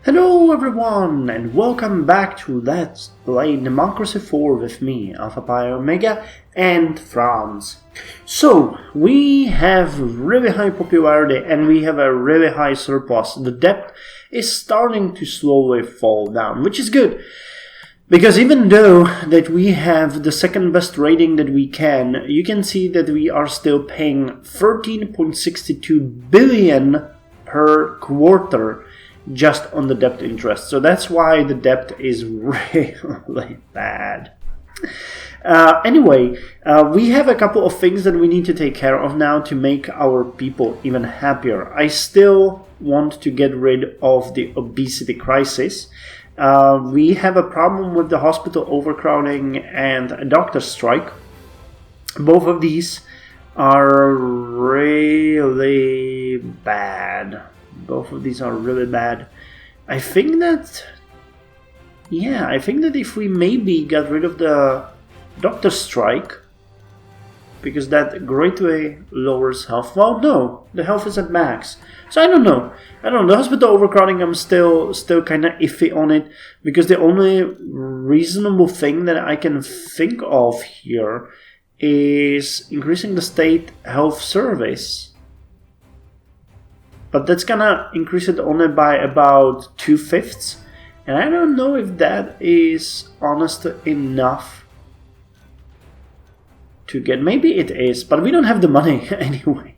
Hello everyone and welcome back to Let's Play Democracy 4 with me, Alpha Pi Omega and France. So, we have really high popularity and we have a really high surplus. The debt is starting to slowly fall down, which is good. Because even though that we have the second best rating that we can, you can see that we are still paying 13.62 billion per quarter just on the debt interest. So that's why the debt is really bad. Anyway, we have a couple of things that we need to take care of now to make our people even happier. I still want to get rid of the obesity crisis. We have a problem with the hospital overcrowding and a doctor strike. Both of these are really bad. Both of these are really bad. I think that if we maybe got rid of the doctor strike, because that greatly lowers health. Well, no, the health is at max. So I don't know. The hospital overcrowding, I'm still kind of iffy on it, because the only reasonable thing that I can think of here is increasing the state health service. But that's gonna increase it only by about 2/5, and I don't know if that is honestly enough to get. Maybe it is, but we don't have the money anyway.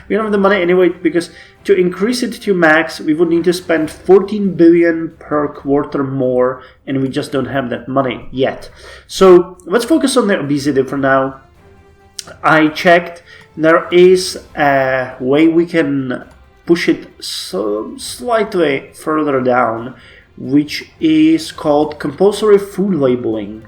We don't have the money anyway, because to increase it to max, we would need to spend 14 billion per quarter more, and we just don't have that money yet. So let's focus on the obesity for now. I checked. There is a way we can push it slightly further down, which is called compulsory food labeling.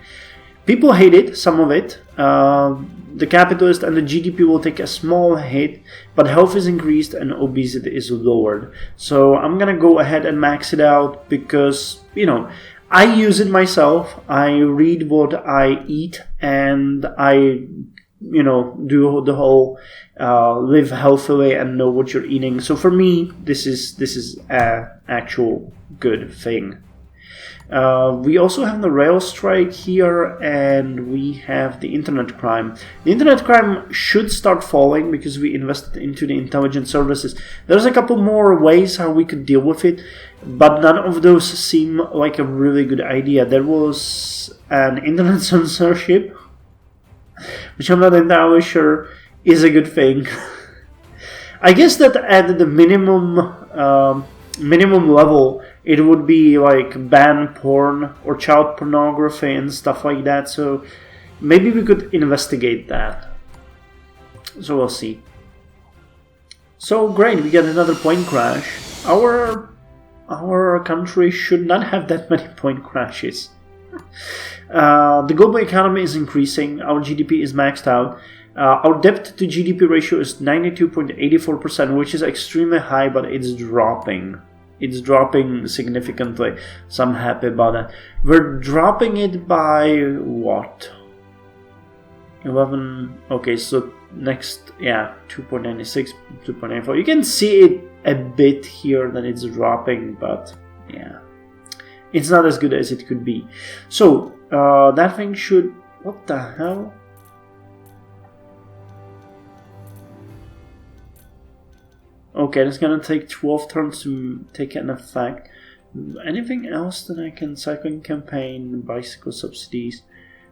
People hate it, some of it. The capitalist and the GDP will take a small hit, but health is increased and obesity is lowered. So I'm gonna go ahead and max it out because, I use it myself. I read what I eat and I do the whole live healthily and know what you're eating. So for me, this is a actual good thing. We also have the rail strike here, and we have the internet crime. The internet crime should start falling because we invested into the intelligence services. There's a couple more ways how we could deal with it, but none of those seem like a really good idea. There was an internet censorship, which I'm not entirely sure is a good thing. I guess that at the minimum level, it would be like ban porn or child pornography and stuff like that. So maybe we could investigate that. So we'll see. So great, we got another point crash. Our country should not have that many point crashes. The global economy is increasing. Our GDP is maxed out. Our debt to GDP ratio is 92.84%, which is extremely high, but it's dropping. It's dropping significantly, so I'm happy about that. We're dropping it by what? 11. Okay, so next, 2.96, 2.94. You can see it a bit here that it's dropping, but yeah. It's not as good as it could be. So, that thing should... What the hell? Okay, that's gonna take 12 turns to take an effect. Anything else that I can... Cycling campaign, bicycle subsidies,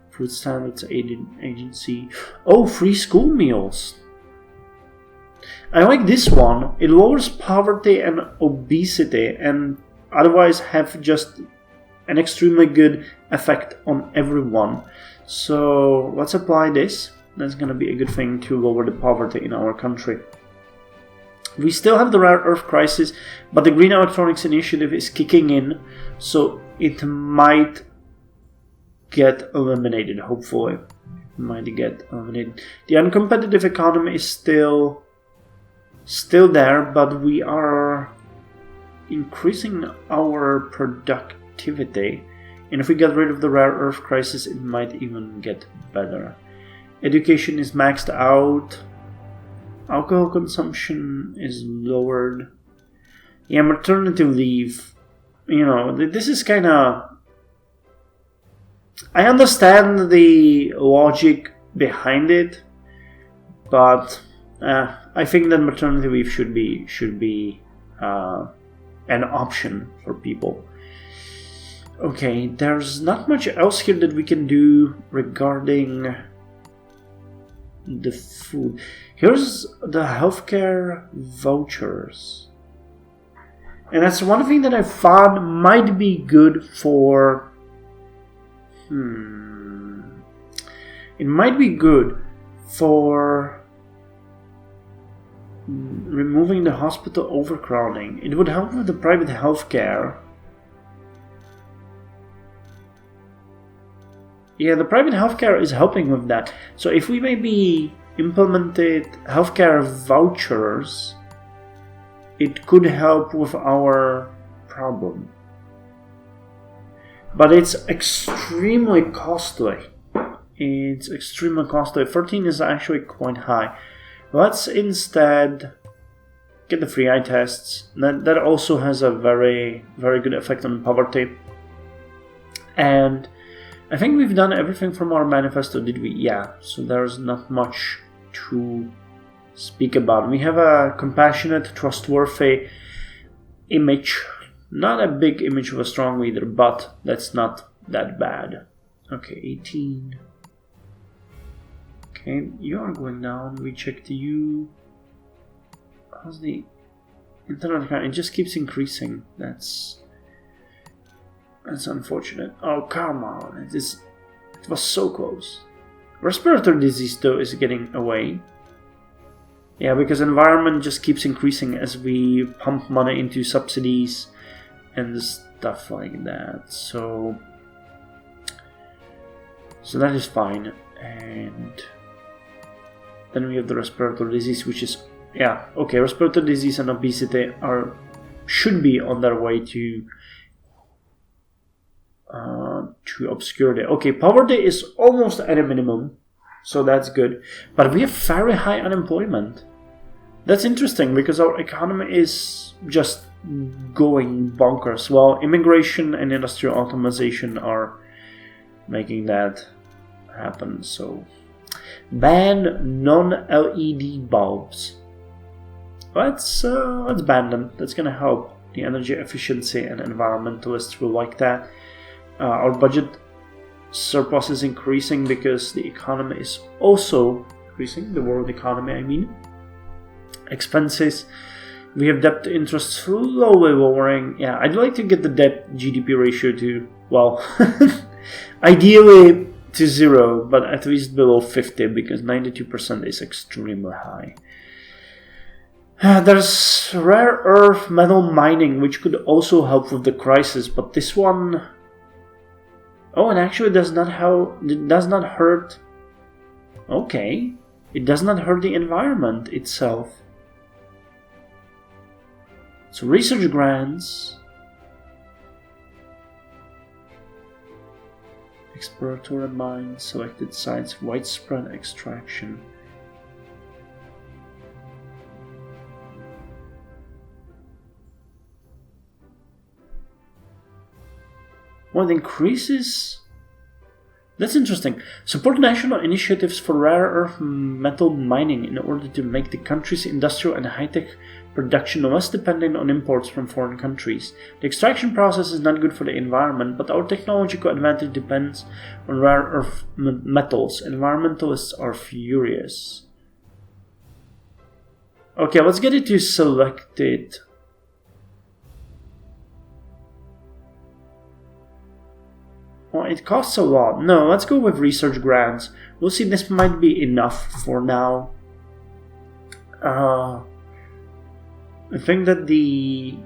food standards agency... Oh, free school meals! I like this one. It lowers poverty and obesity and otherwise have just an extremely good effect on everyone. So let's apply this. That's going to be a good thing to lower the poverty in our country. We still have the rare earth crisis, but the green electronics initiative is kicking in, so it might get eliminated, hopefully. It might get eliminated. The uncompetitive economy is still there, but we are increasing our productivity, and if we get rid of the rare earth crisis, it might even get better. Education is maxed out. Alcohol consumption is lowered. Yeah, maternity leave. You know, this is kind of... I understand the logic behind it, but I think that maternity leave should be an option for people. Okay, there's not much else here that we can do regarding the food. Here's the healthcare vouchers. And that's one thing that I found might be good for... It might be good for removing the hospital overcrowding. It would help with the private healthcare. Yeah, the private healthcare is helping with that. So if we maybe implemented healthcare vouchers, it could help with our problem. But it's extremely costly. It's extremely costly. 13 is actually quite high. Let's instead get the free eye tests. That also has a very, very good effect on poverty. And I think we've done everything from our manifesto, did we? Yeah, so there's not much to speak about. We have a compassionate, trustworthy image. Not a big image of a strong leader, but that's not that bad. Okay, 18. Okay, you are going down. We checked you. How's the internet account? It just keeps increasing. That's unfortunate. Oh, come on. It was so close. Respiratory disease, though, is getting away. Yeah, because environment just keeps increasing as we pump money into subsidies and stuff like that. So that is fine. And then we have the respiratory disease, which is, yeah, okay, respiratory disease and obesity should be on their way to obscurity. Okay, poverty is almost at a minimum, so that's good. But we have very high unemployment. That's interesting because our economy is just going bonkers. Well, immigration and industrial automation are making that happen. So, ban non-LED bulbs. Let's ban them. That's gonna help the energy efficiency, and environmentalists will like that. Our budget surplus is increasing because the economy is also increasing. The world economy, I mean. Expenses. We have debt to interest slowly lowering. Yeah, I'd like to get the debt GDP ratio to, well, ideally to 0, but at least below 50, because 92% is extremely high. There's rare earth metal mining, which could also help with the crisis, but this one... Oh, it actually does not hurt... Okay. It does not hurt the environment itself. So research grants, exploratory mines, selected sites, widespread extraction. Well, it increases... That's interesting. Support national initiatives for rare earth metal mining in order to make the country's industrial and high-tech production less dependent on imports from foreign countries. The extraction process is not good for the environment, but our technological advantage depends on rare earth metals. Environmentalists are furious. Okay, let's get it to selected. Well, it costs a lot. No, let's go with research grants. We'll see, this might be enough for now. I think that the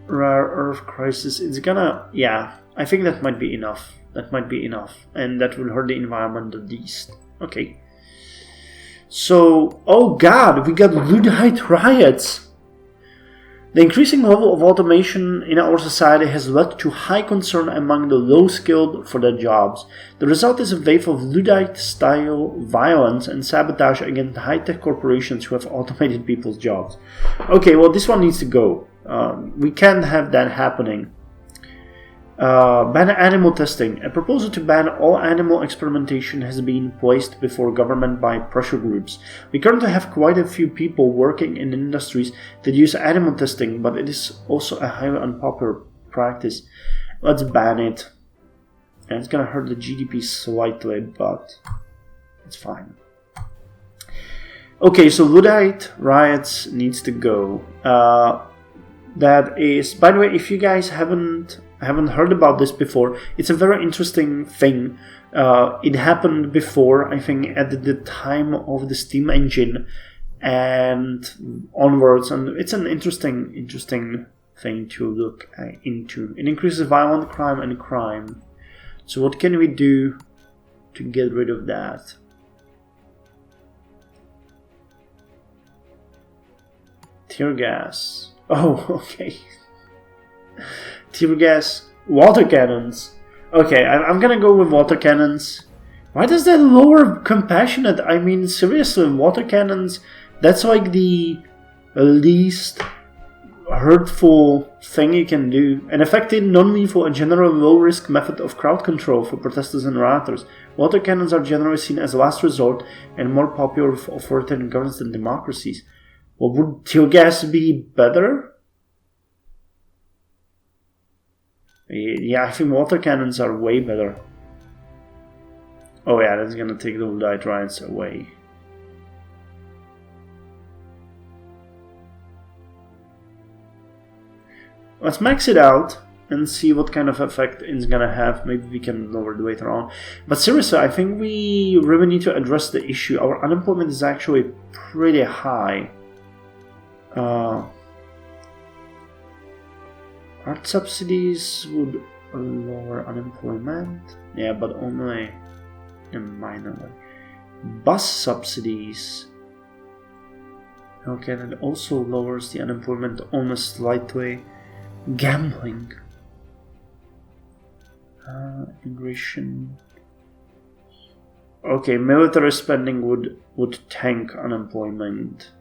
rare earth crisis is gonna... Yeah, I think that might be enough. That might be enough. And that will hurt the environment the least. Okay. So, oh god, we got Luddite riots! The increasing level of automation in our society has led to high concern among the low-skilled for their jobs. The result is a wave of Luddite-style violence and sabotage against high-tech corporations who have automated people's jobs. Okay, well, this one needs to go. We can't have that happening. Ban animal testing. A proposal to ban all animal experimentation has been placed before government by pressure groups. We currently have quite a few people working in industries that use animal testing, but it is also a highly unpopular practice. Let's ban it. And it's gonna hurt the GDP slightly, but it's fine. Okay, so Luddite riots needs to go. That is, by the way, if you guys haven't heard about this before, it's a very interesting thing. It happened before, I think, at the time of the steam engine and onwards, and it's an interesting thing to look into. It increases violent crime and crime. So what can we do to get rid of that? Tear gas. Oh, okay. Tear gas. Water cannons. Okay, I'm gonna go with water cannons. Why does that lower compassionate? I mean, seriously, water cannons, that's like the least hurtful thing you can do. An effective, non-lethal, and generally low-risk method of crowd control for protesters and rioters. Water cannons are generally seen as a last resort and more popular with authoritarian governments than democracies. Well, would tear gas be better? Yeah, I think water cannons are way better. Oh yeah, that's gonna take the Luddite riots away. Let's max it out and see what kind of effect it's gonna have. Maybe we can lower it later on. But seriously, I think we really need to address the issue. Our unemployment is actually pretty high. Art subsidies would lower unemployment. Yeah, but only minorly. Bus subsidies. Okay, that also lowers the unemployment almost slightly. Gambling. Immigration. Okay, military spending would tank unemployment.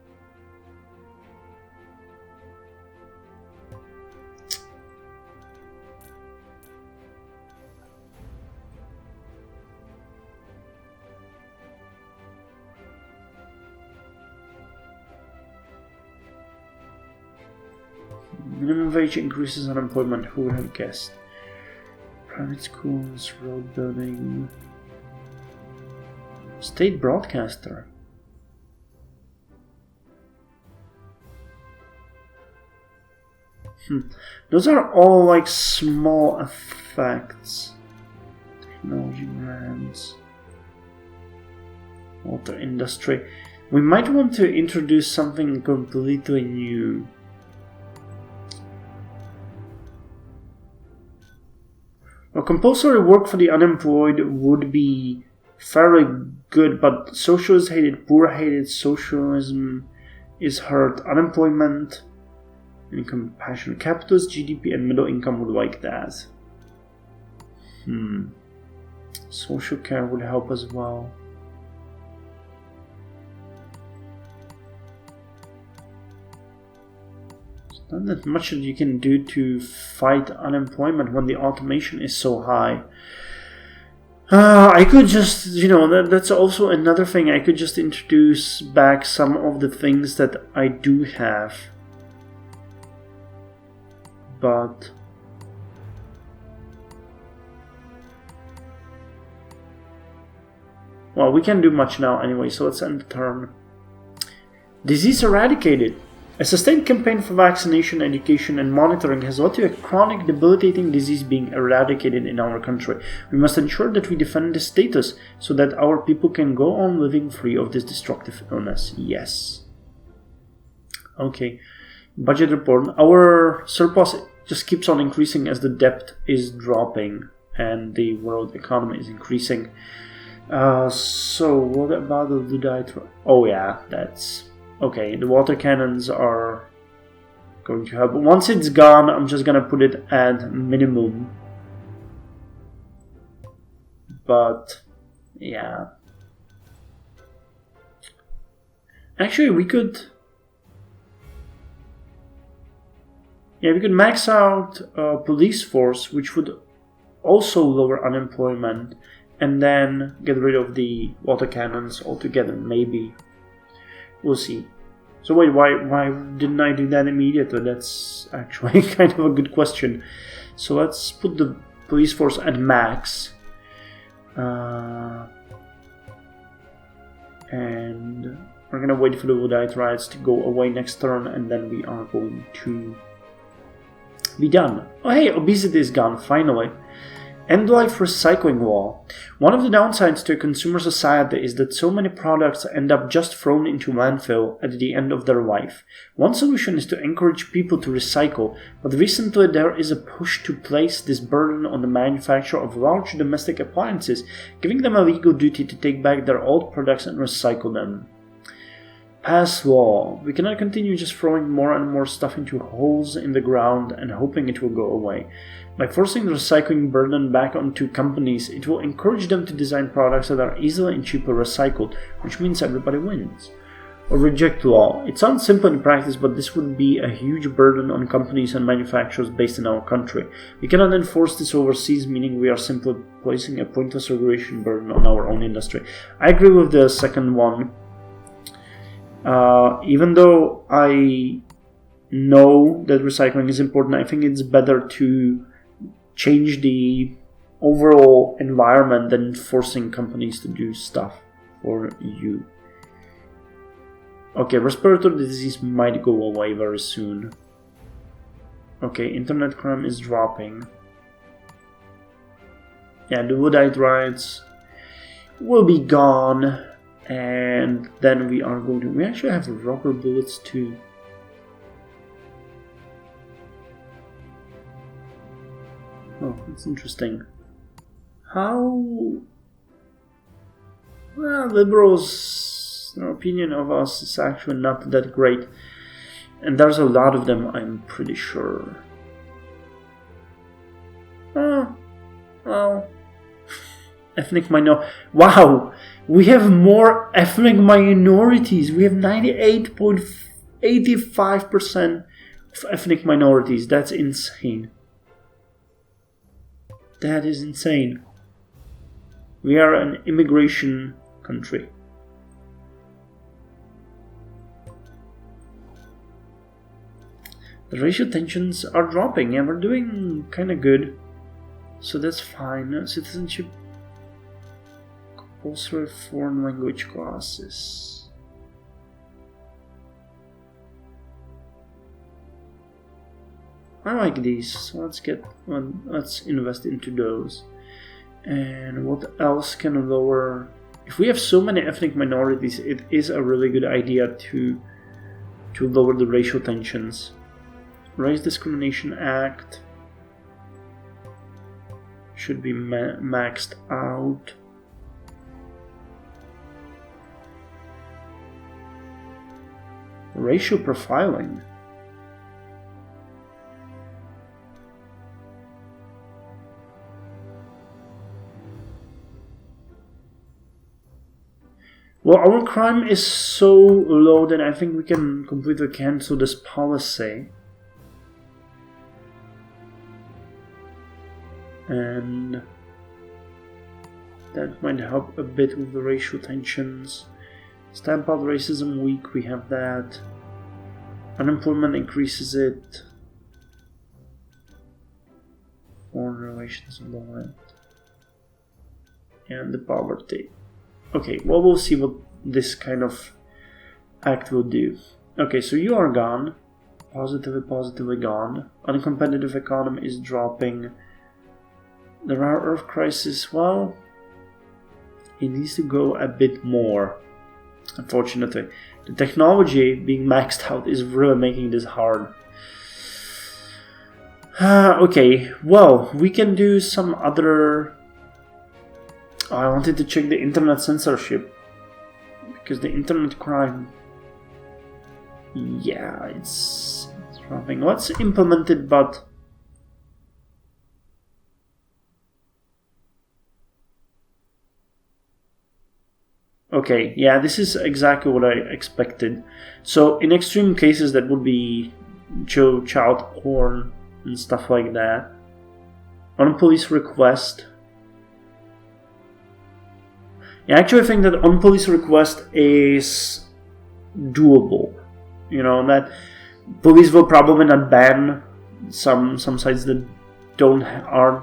Minimum wage increases unemployment. Who would have guessed? Private schools, road building, state broadcaster. Those are all like small effects. Technology grants, water industry. We might want to introduce something completely new. Well, compulsory work for the unemployed would be fairly good, but socialists hate it, poor hate it, socialism is hurt, unemployment and compassion. Capitalists, GDP and middle income would like that. Social care would help as well. Not that much that you can do to fight unemployment when the automation is so high. I could just, that's also another thing. I could just introduce back some of the things that I do have. But well, we can't do much now anyway, so let's end the turn. Disease eradicated. A sustained campaign for vaccination, education, and monitoring has led to a chronic, debilitating disease being eradicated in our country. We must ensure that we defend this status so that our people can go on living free of this destructive illness. Yes. Okay. Budget report. Our surplus just keeps on increasing as the debt is dropping and the world economy is increasing. So what about the Luddite? Oh yeah, that's... Okay, the water cannons are going to help. Once it's gone, I'm just gonna put it at minimum. But, yeah. Actually, we could... Yeah, we could max out police force, which would also lower unemployment, and then get rid of the water cannons altogether. Maybe. We'll see. So wait, why didn't I do that immediately? That's actually kind of a good question. So let's put the police force at max. And we're gonna wait for the Woodite riots to go away next turn, and then we are going to be done. Oh hey, obesity is gone, finally. End life recycling law. One of the downsides to a consumer society is that so many products end up just thrown into landfill at the end of their life. One solution is to encourage people to recycle, but recently there is a push to place this burden on the manufacturer of large domestic appliances, giving them a legal duty to take back their old products and recycle them. Pass law. We cannot continue just throwing more and more stuff into holes in the ground and hoping it will go away. By forcing the recycling burden back onto companies, it will encourage them to design products that are easily and cheaply recycled, which means everybody wins. Or reject law. It sounds simple in practice, but this would be a huge burden on companies and manufacturers based in our country. We cannot enforce this overseas, meaning we are simply placing a pointless regulation burden on our own industry. I agree with the second one. Even though I know that recycling is important, I think it's better to change the overall environment than forcing companies to do stuff for you. Okay, respiratory disease might go away very soon. Okay, internet crime is dropping. Yeah, the Woodite riots will be gone. And then we are going to... We actually have rubber bullets too. Oh, that's interesting. How... Well, liberals, their opinion of us is actually not that great. And there's a lot of them, I'm pretty sure. Well... Ethnic minority. Wow! We have more ethnic minorities. We have 98.85% of ethnic minorities. That's insane. That is insane. We are an immigration country. The racial tensions are dropping, and we're doing kind of good. So that's fine. Citizenship. Compulsory foreign language classes. I like these, so let's invest into those. And what else can lower? If we have so many ethnic minorities, it is a really good idea to lower the racial tensions. Race Discrimination Act should be maxed out. Racial profiling. Well, our crime is so low that I think we can completely cancel this policy. And that might help a bit with the racial tensions. Stamp out racism week, we have that. Unemployment increases it. Foreign relations lower it. And the poverty. Okay, well, we'll see what this kind of act will do. Okay, so you are gone. Positively gone. Uncompetitive economy is dropping. The rare earth crisis, well, it needs to go a bit more. Unfortunately, the technology being maxed out is really making this hard. Okay, well, we can do some other... Oh, I wanted to check the internet censorship, because the internet crime... Yeah, it's dropping. Let's implement it, but... Okay, yeah, this is exactly what I expected. So in extreme cases that would be child porn and stuff like that. On police request. Yeah, actually, I think that on police request is doable. You know, that police will probably not ban some sites that are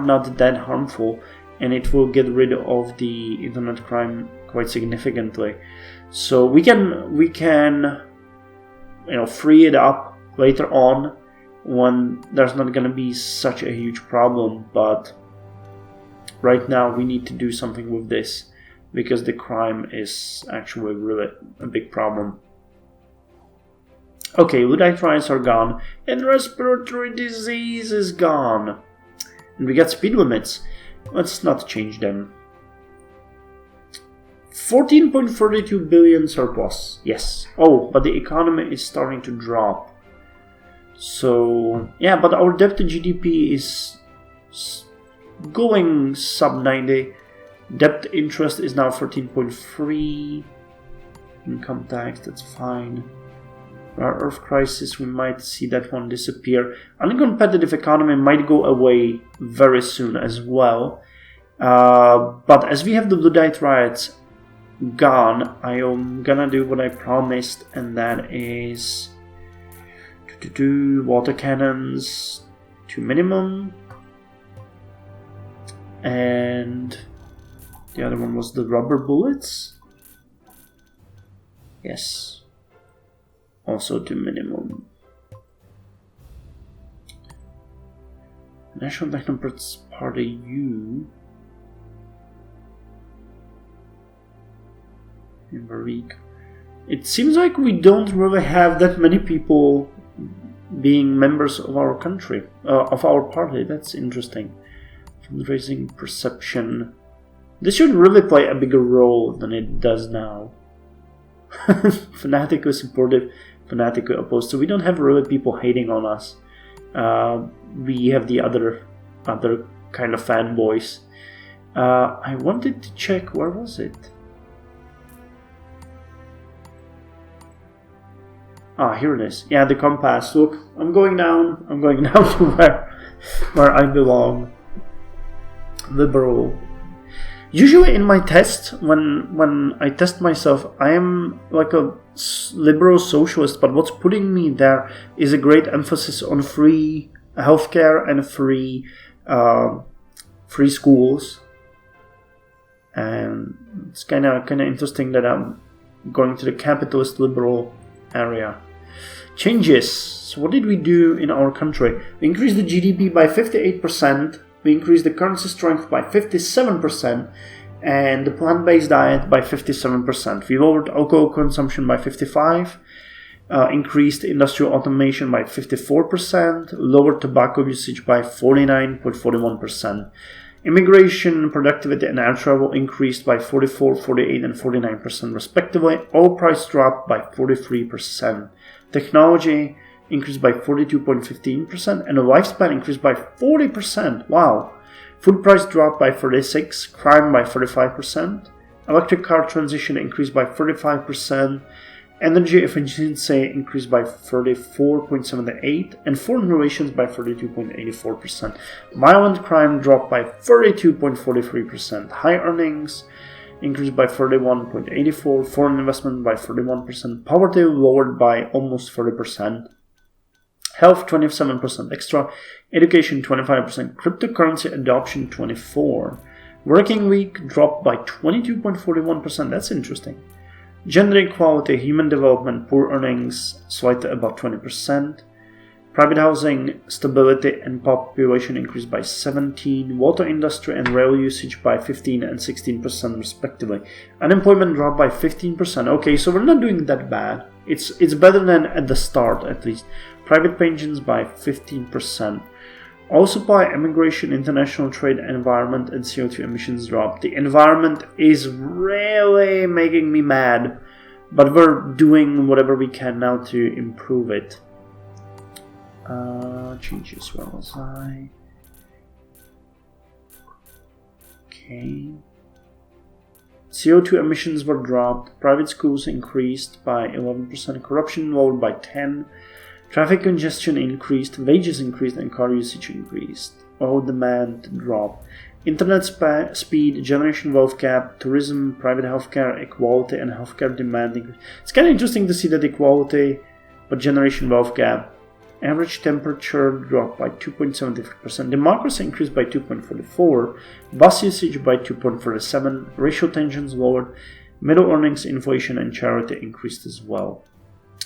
not that harmful, and it will get rid of the internet crime quite significantly. So we can free it up later on when there's not going to be such a huge problem. But right now we need to do something with this because the crime is actually really a big problem. Okay, Luddite riots are gone, and respiratory disease is gone. And we got speed limits. Let's not change them. 14.32 billion surplus. Yes. Oh, but the economy is starting to drop. So, yeah, but our debt to GDP is going sub 90. Debt interest is now 13.3. Income tax, that's fine. Our Earth crisis, we might see that one disappear. Uncompetitive economy might go away very soon as well. But as we have the Luddite riots gone, I am gonna do what I promised, and that is to do water cannons to minimum. And the other one was the rubber bullets. Yes. Also to minimum. National Technocrats Party U. In Varik. It seems like we don't really have that many people being members of our country, of our party. That's interesting. Fundraising perception. This should really play a bigger role than it does now. Fanatically supportive, fanatically opposed. So we don't have really people hating on us. We have the other kind of fanboys. I wanted to check, where was it? Ah, here it is. Yeah, the compass. Look, I'm going down to where I belong. Liberal. Usually in my tests, when I test myself, I am like a liberal socialist, but what's putting me there is a great emphasis on free healthcare and free schools. And it's kind of interesting that I'm going to the capitalist liberal area. Changes. So what did we do in our country? We increased the GDP by 58%. We increased the currency strength by 57%, and the plant-based diet by 57%. We lowered alcohol consumption by 55%, increased industrial automation by 54%, lowered tobacco usage by 49.41%. Immigration, productivity, and air travel increased by 44%, 48%, and 49% respectively. Oil price dropped by 43%. Technology increased by 42.15%, and the lifespan increased by 40%. Wow. Food price dropped by 36%, crime by 35%, electric car transition increased by 35%, energy efficiency increased by 34.78%, and foreign relations by 32.84%. Violent crime dropped by 32.43%. High earnings increased by 31.84%, foreign investment by 31%, poverty lowered by almost 30%. Health 27% extra, education 25%, cryptocurrency adoption 24%. Working week dropped by 22.41%, that's interesting. Gender equality, human development, poor earnings slightly above 20%. Private housing, stability and population increased by 17%. Water industry and rail usage by 15% and 16% respectively. Unemployment dropped by 15%. Okay, so we're not doing that bad. It's better than at the start at least. Private pensions by 15%. Oil supply, immigration, international trade, environment, and CO2 emissions dropped. The environment is really making me mad, but we're doing whatever we can now to improve it. Changes, where was I? Okay. CO2 emissions were dropped. Private schools increased by 11%. Corruption lowered by 10%. Traffic congestion increased, wages increased, and car usage increased. Oil demand dropped. Internet speed, generation wealth gap, tourism, private healthcare, equality, and healthcare demand increased. It's kind of interesting to see that equality, but generation wealth gap. Average temperature dropped by 2.73%. Democracy increased by 2.44%. Bus usage by 2.47%. Racial tensions lowered. Middle earnings, inflation, and charity increased as well.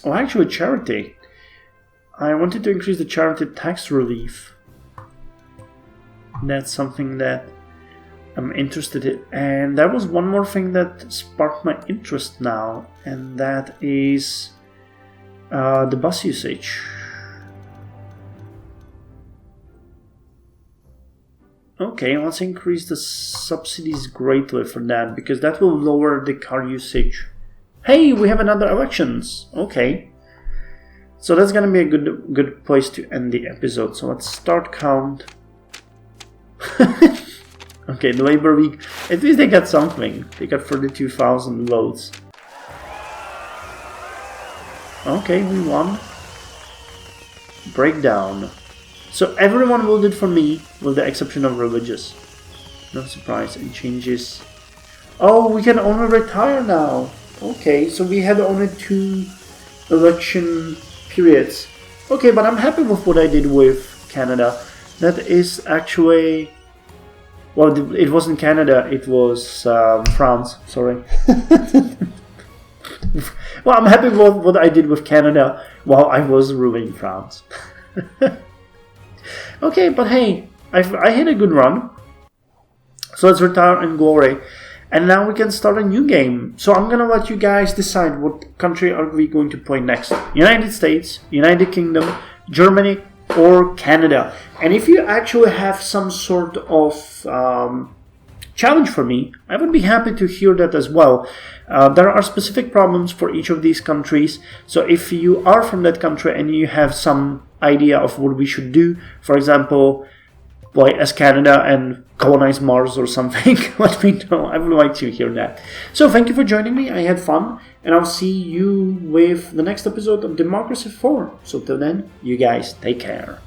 Oh, actually, charity. I wanted to increase the charity tax relief. That's something that I'm interested in. And there was one more thing that sparked my interest now, and that is the bus usage. Okay, let's increase the subsidies greatly for that, because that will lower the car usage. Hey, we have another elections. Okay. So that's gonna be a good place to end the episode. So let's start count. Okay, the Labour Week. At least they got something. They got 32,000 votes. Okay, we won. Breakdown. So everyone voted for me, with the exception of religious. No surprise, and changes. Oh, we can only retire now. Okay, so we had only 2 election periods. Okay, but I'm happy with what I did with Canada. That is actually... Well, it wasn't Canada, it was France, sorry. Well, I'm happy with what I did with Canada while I was ruling France. Okay, but hey, I had a good run. So let's retire in glory. And now we can start a new game. So I'm gonna let you guys decide what country are we going to play next. United States, United Kingdom, Germany, or Canada. And if you actually have some sort of challenge for me, I would be happy to hear that as well. There are specific problems for each of these countries. So if you are from that country and you have some idea of what we should do, for example, play as Canada and colonize Mars or something, let me know. I would like to hear that. So thank you for joining me. I had fun, and I'll see you with the next episode of Democracy 4. So till then, you guys take care.